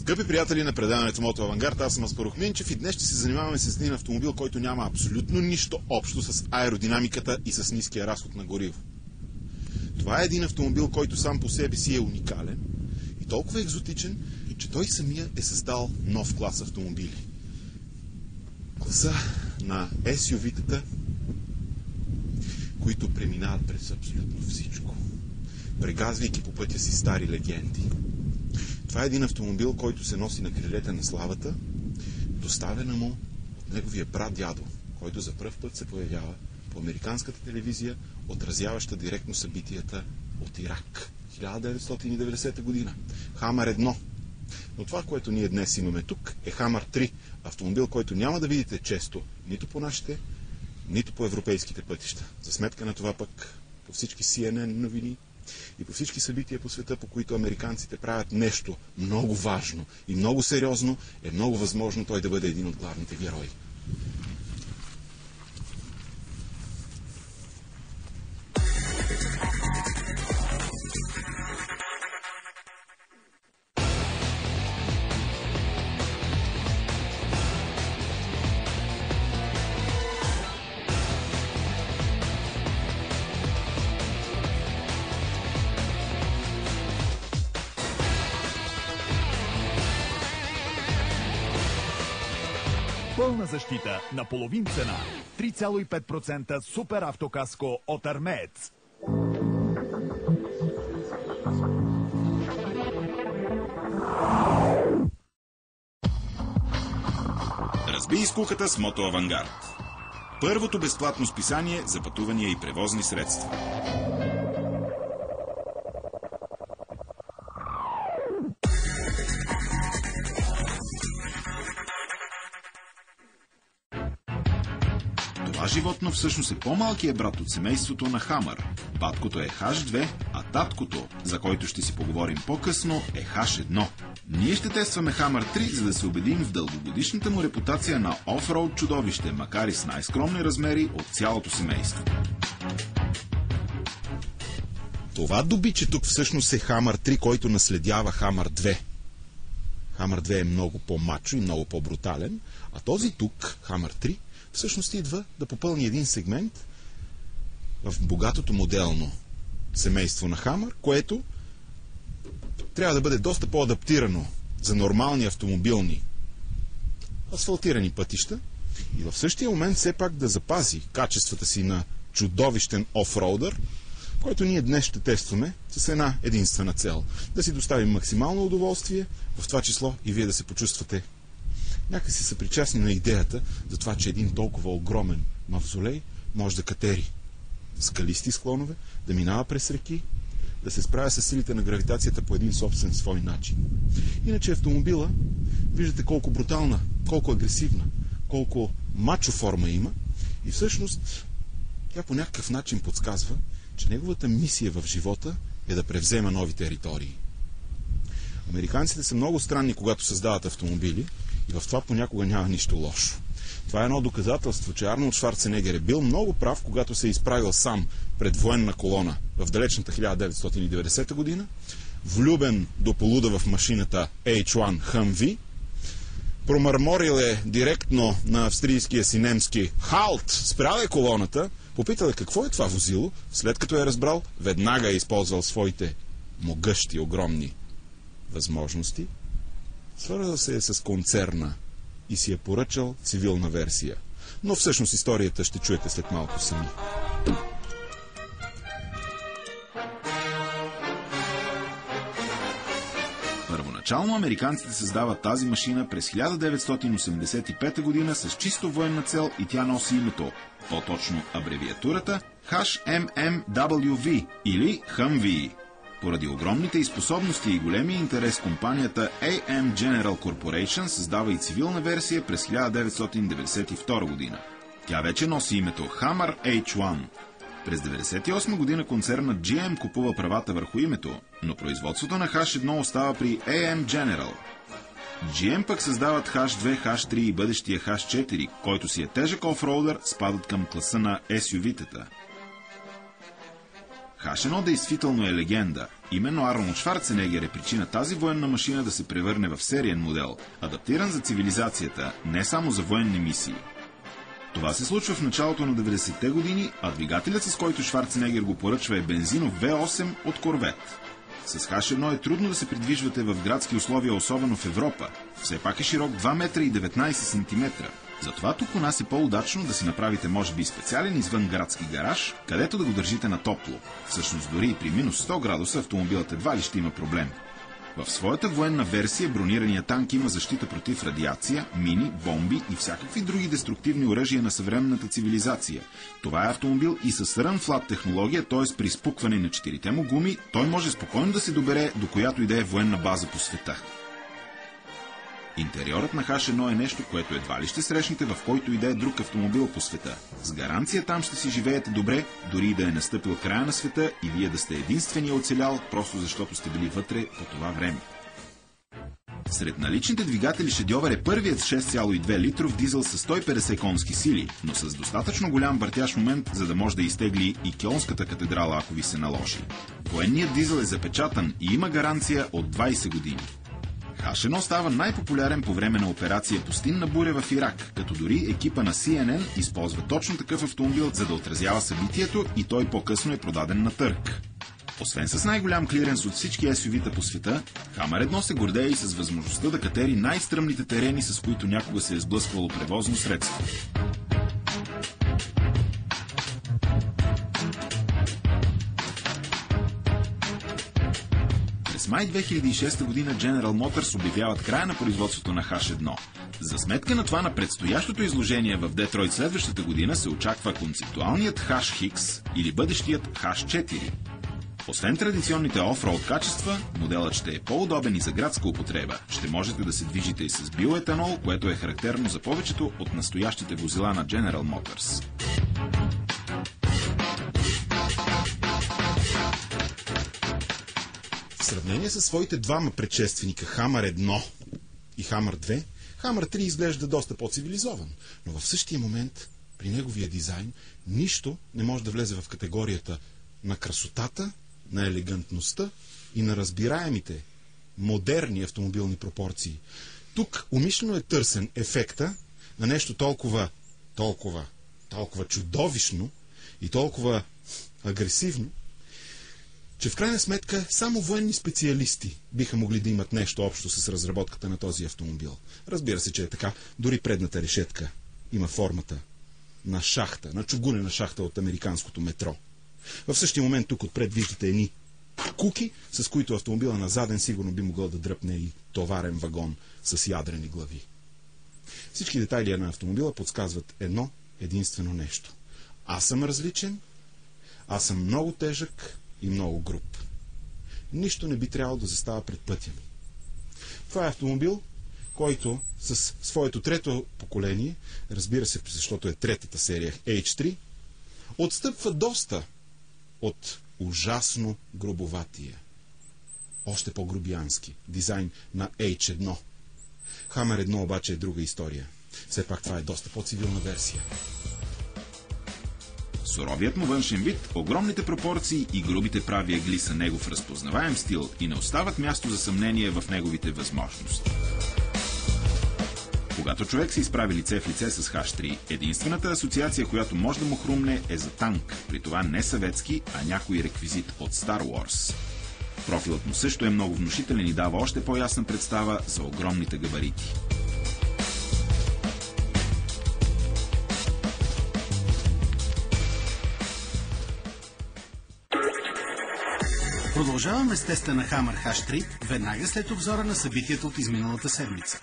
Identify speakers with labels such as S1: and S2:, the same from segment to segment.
S1: Скъпи приятели на предаването Мото Авангард, аз съм Аспарух Минчев и днес ще се занимаваме с един автомобил, който няма абсолютно нищо общо с аеродинамиката и с ниския разход на гориво. Това е един автомобил, който сам по себе си е уникален и толкова екзотичен, че той самия е създал нов клас автомобили. Класа на SUV-тата, които преминават през абсолютно всичко, прегазвайки по пътя си стари легенди. Това е един автомобил, който се носи на крилете на славата, доставена му от неговия брат-дядо, който за пръв път се появява по американската телевизия, отразяваща директно събитията от Ирак. 1990 година. Хамър 1. Но това, което ние днес имаме тук, е Хамър 3. Автомобил, който няма да видите често нито по нашите, нито по европейските пътища. За сметка на това пък по всички CNN новини и по всички събития по света, по които американците правят нещо много важно и много сериозно, е много възможно той да бъде един от главните герои.
S2: Пълна защита на половин цена. 3,5% супер автокаско от Армеец.
S3: Разбий скуката с Мото Авангард. Първото безплатно списание за пътувания и превозни средства. Това животно всъщност е по-малкият брат от семейството на Хамър. Баткото е H2, а таткото, за който ще си поговорим по-късно, е H1. Ние ще тестваме Хамър 3, за да се убедим в дългогодишната му репутация на офроуд чудовище, макар и с най-скромни размери от цялото семейство.
S1: Това добиче тук всъщност е Хамър 3, който наследява Хамър 2. Хамър 2 е много по-мачо и много по-брутален, а този тук, Хамър 3, всъщност идва да попълни един сегмент в богатото моделно семейство на Хамър, което трябва да бъде доста по-адаптирано за нормални автомобилни асфалтирани пътища и в същия момент все пак да запази качествата си на чудовищен офроудър, който ние днес ще тестваме с една единствена цел. Да си доставим максимално удоволствие, в това число и вие да се почувствате някакси съпричастни на идеята за това, че един толкова огромен мавзолей може да катери скалисти склонове, да минава през реки, да се справя с силите на гравитацията по един собствен свой начин. Иначе автомобила, виждате колко брутална, колко агресивна, колко мачо форма има и всъщност тя по някакъв начин подсказва, че неговата мисия в живота е да превзема нови територии. Американците са много странни, когато създават автомобили, и в това понякога няма нищо лошо. Това е едно доказателство, че Арнолд Шварценегер е бил много прав, когато се е изправил сам пред военна колона в далечната 1990 година, влюбен до полуда в машината H1 Humvee, промърморил е директно на австрийския си немски «Халт! Спрял е колоната!», попитал е какво е това возило, след като е разбрал, веднага е използвал своите могъщи, огромни възможности, свързал се е с концерна и си е поръчал цивилна версия. Но всъщност историята ще чуете след малко сами.
S3: Първоначално американците създават тази машина през 1985 година с чисто военна цел и тя носи името, по-точно абревиатурата HMMWV или Humvee. Поради огромните й способности и големия интерес, компанията AM General Corporation създава и цивилна версия през 1992 година. Тя вече носи името Hammer H1. През 1998 година концернът GM купува правата върху името, но производството на H1 остава при AM General. GM пък създават H2, H3 и бъдещия H4, който си е тежък офроудър, спадат към класа на SUV-тата. H1 действително е легенда. Именно Арнолд Шварценегер е причина тази военна машина да се превърне в сериен модел, адаптиран за цивилизацията, не само за военни мисии. Това се случва в началото на 90-те години, а двигателят, с който Шварценегер го поръчва, е бензинов V8 от Корвет. С H1 е трудно да се придвижвате в градски условия, особено в Европа. Все пак е широк 2 метра и 19 сантиметра. Затова тук у нас е по-удачно да си направите може би специален извънградски гараж, където да го държите на топло. Всъщност дори и при минус 100 градуса автомобилът едва ли ще има проблем. В своята военна версия бронираният танк има защита против радиация, мини, бомби и всякакви други деструктивни оръжия на съвременната цивилизация. Това е автомобил и с Run Flat технология, т.е. при спукване на 4-те му гуми, той може спокойно да се добере до която и да е военна база по света. Интериорът на H1 е нещо, което едва ли ще срещнете в който и да е друг автомобил по света. С гаранция там ще си живеете добре, дори и да е настъпил края на света и вие да сте единствения оцелял, просто защото сте били вътре по това време. Сред наличните двигатели шедьовър е първият 6,2 литров дизел с 150 конски сили, но с достатъчно голям въртящ момент, за да може да изтегли и Кьолнската катедрала, ако ви се наложи. Военният дизел е запечатан и има гаранция от 20 години. H1 става най-популярен по време на операция Пустинна буря в Ирак, като дори екипа на CNN използва точно такъв автомобил, за да отразява събитието, и той по-късно е продаден на търг. Освен с най-голям клиренс от всички SUV-та по света, Hammer 1 се гордее и с възможността да катери най-стръмните терени, с които някога се е сблъсквало превозно средство. През май 2006 година General Motors обявяват края на производството на H1. За сметка на това, на предстоящото изложение в Детройт следващата година се очаква концептуалният H-X или бъдещият H4. Освен традиционните офроуд качества, моделът ще е по-удобен и за градска употреба. Ще можете да се движите и с биоетанол, което е характерно за повечето от настоящите возила на General Motors.
S1: В сравнение с своите двама предшественика Hammer 1 и Hammer 2, Hammer 3 изглежда доста по-цивилизован, но в същия момент при неговия дизайн нищо не може да влезе в категорията на красотата, на елегантността и на разбираемите модерни автомобилни пропорции. Тук умишлено е търсен ефекта на нещо толкова чудовищно и толкова агресивно, че в крайна сметка само военни специалисти биха могли да имат нещо общо с разработката на този автомобил. Разбира се, че е така. Дори предната решетка има формата на шахта, на чугунена шахта от американското метро. В същия момент тук отпред виждате едни куки, с които автомобила на заден сигурно би могъл да дръпне и товарен вагон с ядрени глави. Всички детайли на автомобила подсказват едно единствено нещо. Аз съм различен, аз съм много тежък и много груб. Нищо не би трябвало да застава пред пътя ми. Това е автомобил, който с своето трето поколение, разбира се, защото е третата серия H3, отстъпва доста от ужасно грубоватия, още по-грубиянски дизайн на H1. Hammer 1 обаче е друга история. Все пак това е доста по-цивилна версия.
S3: Суровият му външен вид, огромните пропорции и грубите прави ъгли са негов разпознаваем стил и не остават място за съмнение в неговите възможности. Когато човек се изправи лице в лице с H3, единствената асоциация, която може да му хрумне, е за танк, при това не съветски, а някой реквизит от Star Wars. Профилът му също е много внушителен и дава още по-ясна представа за огромните габарити.
S4: Продължаваме с теста на Hammer H3 веднага след обзора на събитията от изминалата седмица.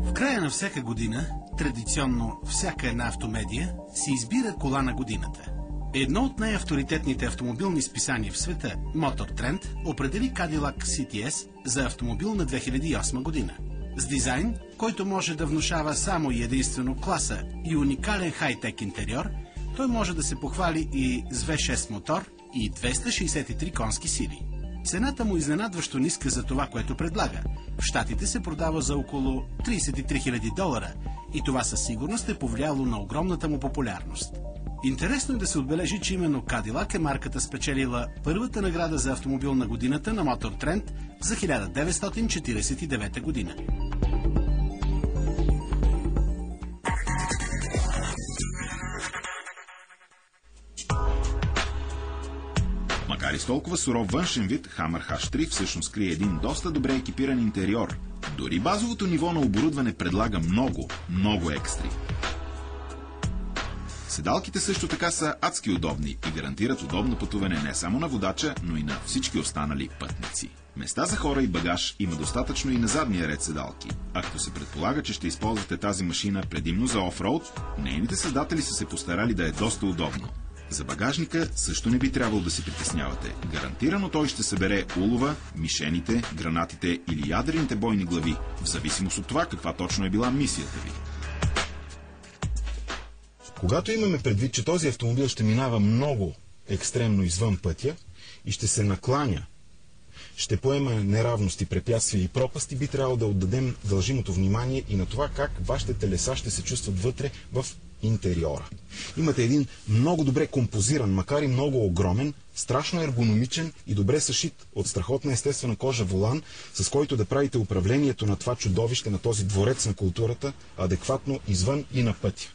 S4: В края на всяка година традиционно всяка една автомедия си избира кола на годината. Едно от най-авторитетните автомобилни списания в света, Motor Trend, определи Cadillac CTS за автомобил на 2008 година. С дизайн, който може да внушава само и единствено класа и уникален хай-тек интериор, той може да се похвали и с V6 мотор и 263 конски сили. Цената му изненадващо ниска за това, което предлага. В Щатите се продава за около $33 000 и това със сигурност е повлияло на огромната му популярност. Интересно е да се отбележи, че именно Cadillac е марката спечелила първата награда за автомобил на годината на Motor Trend за 1949 година.
S3: Макар и с толкова суров външен вид, Hammer H3 всъщност крие един доста добре екипиран интериор. Дори базовото ниво на оборудване предлага много екстри. Седалките също така са адски удобни и гарантират удобно пътуване не само на водача, но и на всички останали пътници. Места за хора и багаж има достатъчно и на задния ред седалки. А като се предполага, че ще използвате тази машина предимно за офроуд, нейните създатели са се постарали да е доста удобно. За багажника също не би трябвало да се притеснявате. Гарантирано той ще събере улова, мишените, гранатите или ядрените бойни глави, в зависимост от това каква точно е била мисията ви.
S1: Когато имаме предвид, че този автомобил ще минава много екстремно извън пътя и ще се накланя, ще поема неравности, препятствия и пропасти, би трябвало да отдадем дължимото внимание и на това как вашите телеса ще се чувстват вътре в интериора. Имате един много добре композиран, макар и много огромен, страшно ергономичен и добре съшит от страхотна естествена кожа волан, с който да правите управлението на това чудовище, на този дворец на културата, адекватно извън и на пътя.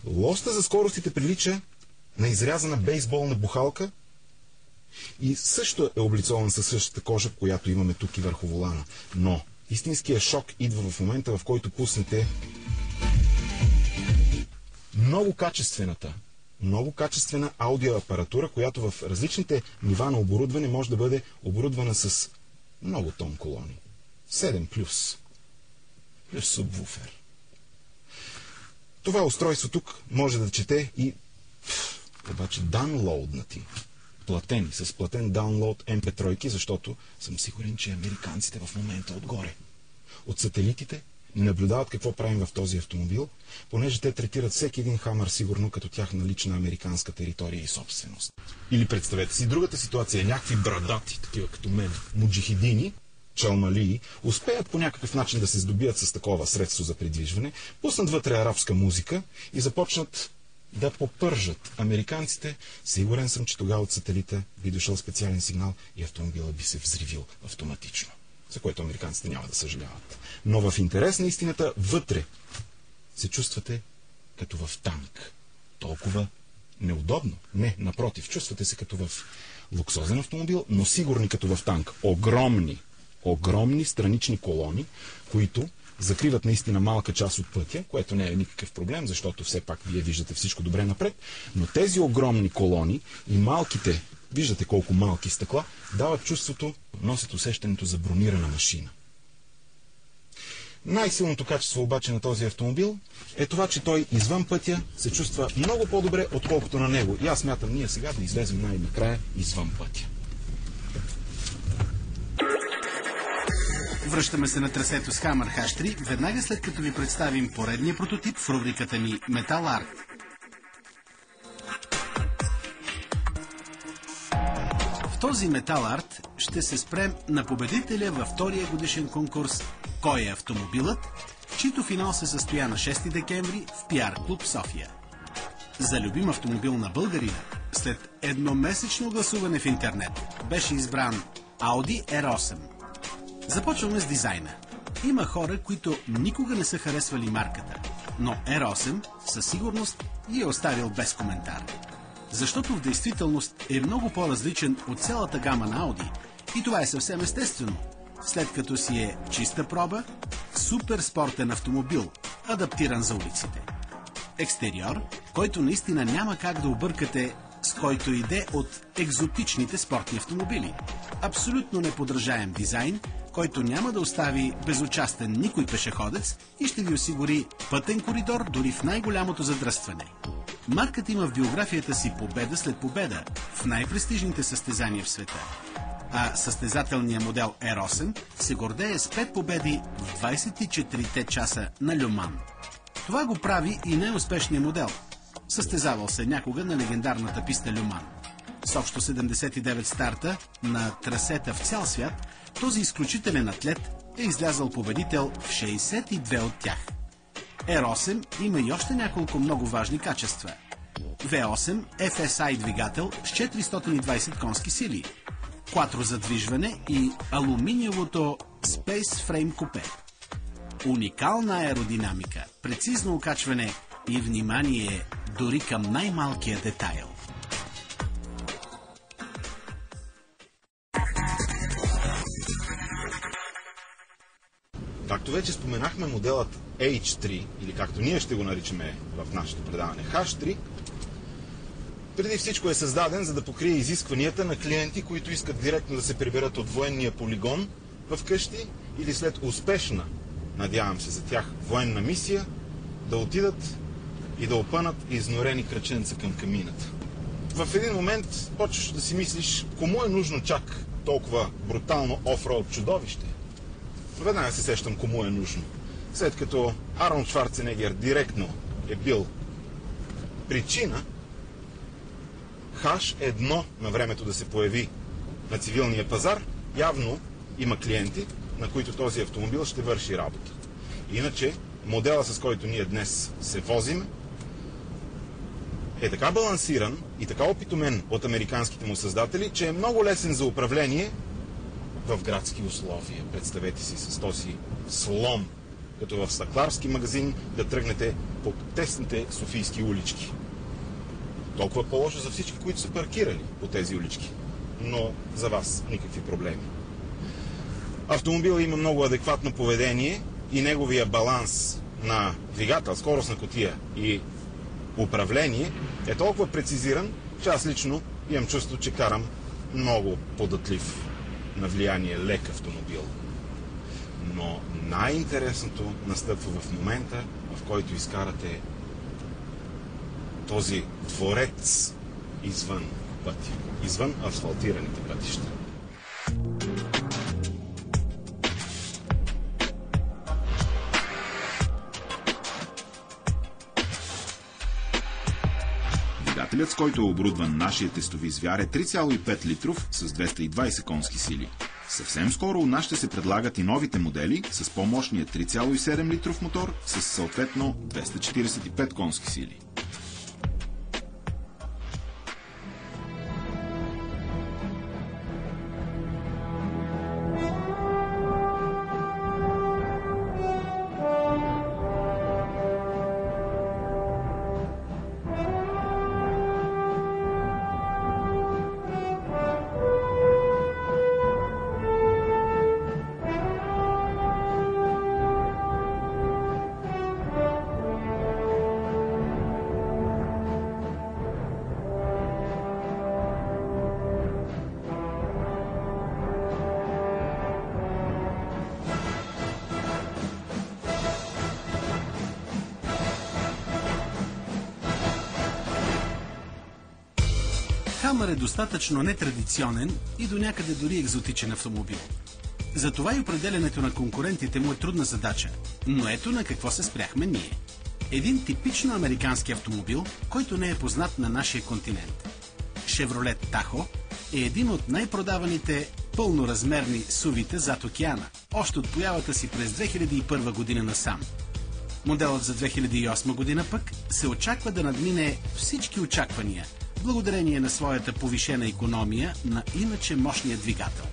S1: Лоста за скоростите прилича на изрязана бейсболна бухалка и също е облицован със същата кожа, която имаме тук и върху волана. Но истинският шок идва в момента, в който пуснете много качествена аудиоапаратура, която в различните нива на оборудване може да бъде оборудвана с много тон колони. 7+, плюс субвуфер. Това устройство тук може да чете и обаче даунлоуднати, платени, с платен даунлоуд MP3, защото съм сигурен, че американците в момента отгоре от сателитите ни наблюдават какво правим в този автомобил, понеже те третират всеки един Хамър сигурно като тяхна лична американска територия и собственост. Или представете си другата ситуация, някакви брадати, такива като мен, муджихидини, чалмалии, успеят по някакъв начин да се здобият с такова средство за придвижване, пуснат вътре арабска музика и започнат да попържат американците. Сигурен съм, че тогава от сателита би дошъл специален сигнал и автомобилът би се взривил автоматично, за което американците няма да съжаляват. Но в интерес на истината, вътре се чувствате като в танк. Толкова неудобно. Не, напротив, чувствате се като в луксозен автомобил, но сигурни като в танк. Огромни странични колони, които закриват наистина малка част от пътя, което не е никакъв проблем, защото все пак вие виждате всичко добре напред, но тези огромни колони и малките, виждате колко малки стъкла, дават чувството, носят усещането за бронирана машина. Най-силното качество обаче на този автомобил е това, че той извън пътя се чувства много по-добре, отколкото на него. И аз смятам ние сега да излезем най-накрая извън пътя.
S4: Връщаме се на трасето с Hammer H3, веднага след като ви представим поредния прототип в рубриката ни Metal Art. В този Metal Art ще се спрем на победителя във втория годишен конкурс "Кой е автомобилът?", чийто финал се състоя на 6 декември в PR Клуб София. За любим автомобил на българина, след едномесечно гласуване в интернет, беше избран Audi R8. Започваме с дизайна. Има хора, които никога не са харесвали марката, но R8 със сигурност ги е оставил без коментар. Защото в действителност е много по-различен от цялата гама на Audi. И това е съвсем естествено, след като си е чиста проба, супер спортен автомобил, адаптиран за улиците. Екстериор, който наистина няма как да объркате с който иде от екзотичните спортни автомобили. Абсолютно неподражаем дизайн, който няма да остави безучастен никой пешеходец и ще ви осигури пътен коридор дори в най-голямото задръстване. Марката има в биографията си победа след победа в най-престижните състезания в света. А състезателният модел R8 се гордее с 5 победи в 24-те часа на Ле Ман. Това го прави и най-успешният модел. Състезавал се някога на легендарната писта Ле Ман. С общо 79 старта на трасета в цял свят, този изключителен атлет е излязъл победител в 62 от тях. R8 има и още няколко много важни качества. V8 FSI двигател с 420 конски сили, кватро задвижване и алуминиевото Space Frame купе. Уникална аеродинамика, прецизно окачване и внимание дори към най-малкия детайл.
S1: Както вече споменахме, моделът H3, или както ние ще го наричаме в нашето предаване H3, преди всичко е създаден, за да покрие изискванията на клиенти, които искат директно да се приберат от военния полигон в къщи или след успешна, надявам се за тях, военна мисия, да отидат и да опънат изнорени краченца към камината. В един момент почваш да си мислиш, кому е нужно чак толкова брутално офроуд чудовище? Веднага се сещам кому е нужно. След като Арнолд Шварценегер директно е бил причина H1 на времето да се появи на цивилния пазар, явно има клиенти, на които този автомобил ще върши работа. Иначе, модела, с който ние днес се возим, е така балансиран и така опитомен от американските му създатели, че е много лесен за управление в градски условия. Представете си с този слом, като в стъкларски магазин, да тръгнете по тесните софийски улички. Толкова по-лошо за всички, които са паркирали по тези улички. Но за вас никакви проблеми. Автомобилът има много адекватно поведение и неговия баланс на двигател, скоростна кутия и управление е толкова прецизиран, че аз лично имам чувство, че карам много податлив на влияние лек автомобил. Но най-интересното настъпва в момента, в който изкарате този дворец извън пътя, извън асфалтираните пътища.
S3: Двигателят, с който е оборудван нашия тестови звяр, е 3,5 литров с 220 конски сили. Съвсем скоро у нас ще се предлагат и новите модели с по-мощния 3,7 литров мотор с съответно 245 конски сили.
S4: Хамър е достатъчно нетрадиционен и до някъде дори екзотичен автомобил. Затова и определянето на конкурентите му е трудна задача. Но ето на какво се спряхме ние. Един типично американски автомобил, който не е познат на нашия континент. Chevrolet Tahoe е един от най-продаваните пълноразмерни сувите зад океана, още от появата си през 2001 година насам. Моделът за 2008 година пък се очаква да надмине всички очаквания, благодарение на своята повишена икономия на иначе мощния двигател.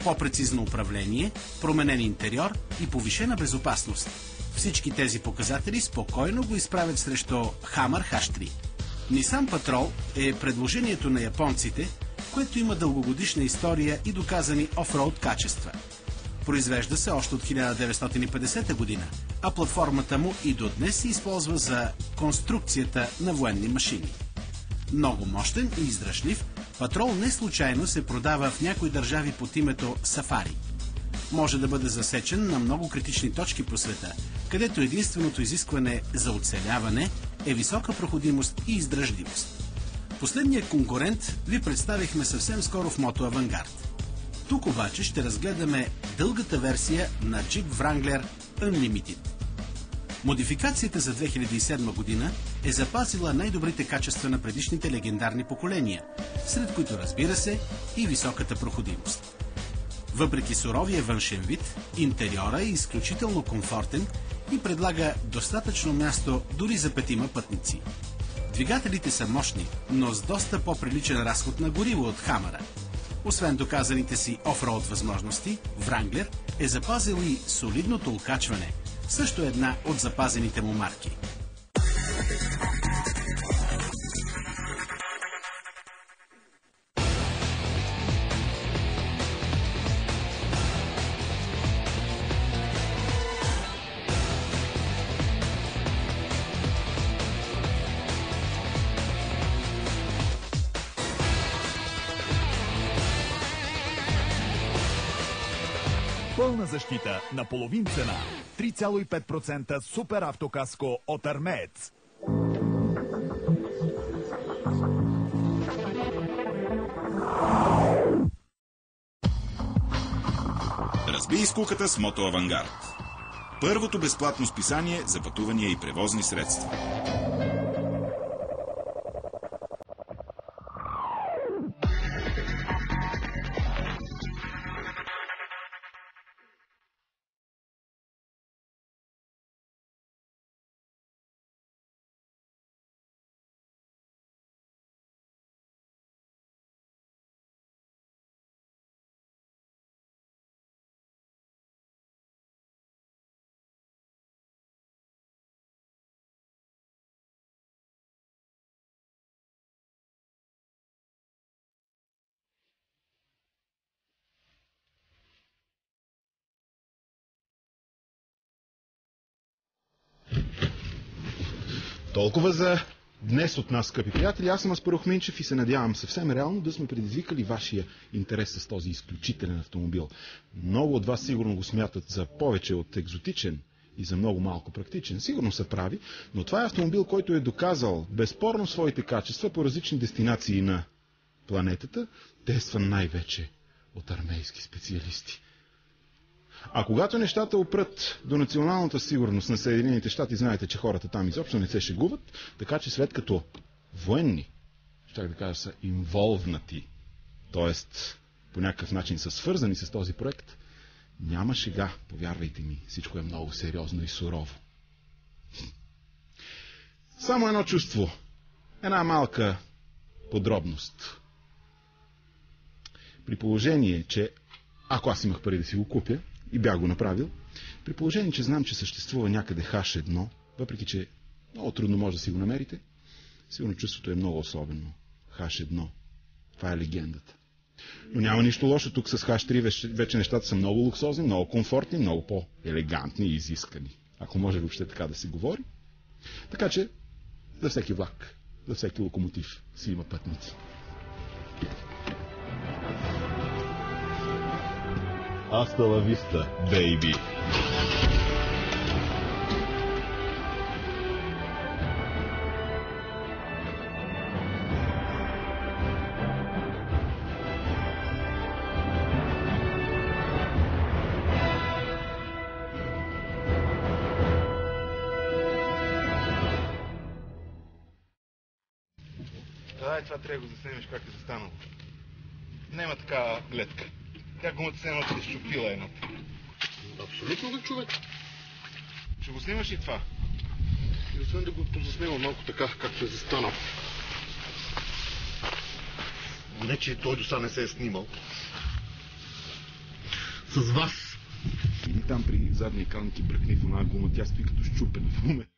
S4: По-прецизно управление, променен интериор и повишена безопасност. Всички тези показатели спокойно го изправят срещу Hammer H3. Nissan Patrol е предложението на японците, което има дългогодишна история и доказани офроуд качества. Произвежда се още от 1950 година, а платформата му и до днес се използва за конструкцията на военни машини. Много мощен и издръжлив, Патрол не случайно се продава в някои държави под името Сафари. Може да бъде засечен на много критични точки по света, където единственото изискване за оцеляване е висока проходимост и издръжливост. Последният конкурент ви представихме съвсем скоро в Мото Авангард. Тук обаче ще разгледаме дългата версия на Jeep Wrangler Unlimited. Модификацията за 2007 година е запазила най-добрите качества на предишните легендарни поколения, сред които, разбира се, и високата проходимост. Въпреки суровия външен вид, интериора е изключително комфортен и предлага достатъчно място дори за 5 пътници. Двигателите са мощни, но с доста по-приличен разход на гориво от Хамъра. Освен доказаните си офроуд възможности, Wrangler е запазил и солидното окачване, също една от запазените му марки.
S2: Пълна защита на половин цена. 3,5% супер автокаско от Армеец.
S3: Разбий скуката с Мото Авангард. Първото безплатно списание за пътувания и превозни средства.
S1: Толкова за днес от нас, скъпи приятели. Аз съм Аспарух Минчев и се надявам съвсем реално да сме предизвикали вашия интерес с този изключителен автомобил. Много от вас сигурно го смятат за повече от екзотичен и за много малко практичен. Сигурно са прави, но това е автомобил, който е доказал безспорно своите качества по различни дестинации на планетата, тестван най-вече от армейски специалисти. А когато нещата опрат до националната сигурност на Съединените щати, знаете, че хората там изобщо не се шегуват, така че след като военни, щях да кажа, са инволвнати, т.е. по някакъв начин са свързани с този проект, няма шега, повярвайте ми, всичко е много сериозно и сурово. Само едно чувство, една малка подробност. При положение, че ако аз имах пари да си го купя, и бях го направил, при положение, че знам, че съществува някъде H1, въпреки че много трудно може да си го намерите, сигурно чувството е много особено. H1. Това е легендата. Но няма нищо лошо. Тук с H3 вече нещата са много луксозни, много комфортни, много по-елегантни и изискани. Ако може въобще така да се говори. Така че, за всеки влак, за всеки локомотив си има пътници. Hasta la vista, baby. Това трябва да го заснемеш как е застанало. Нема такава гледка. Тя гумата се едно ти щупила едното.
S5: Абсолютно да, човек.
S1: Ще го снимаш и това?
S5: И освен да го позаснема малко така, както е застанал. Не, че той до сега не се е снимал. С вас.
S1: Или там при задния екран ти бръкне в една гума, тя стои като щупена в момент.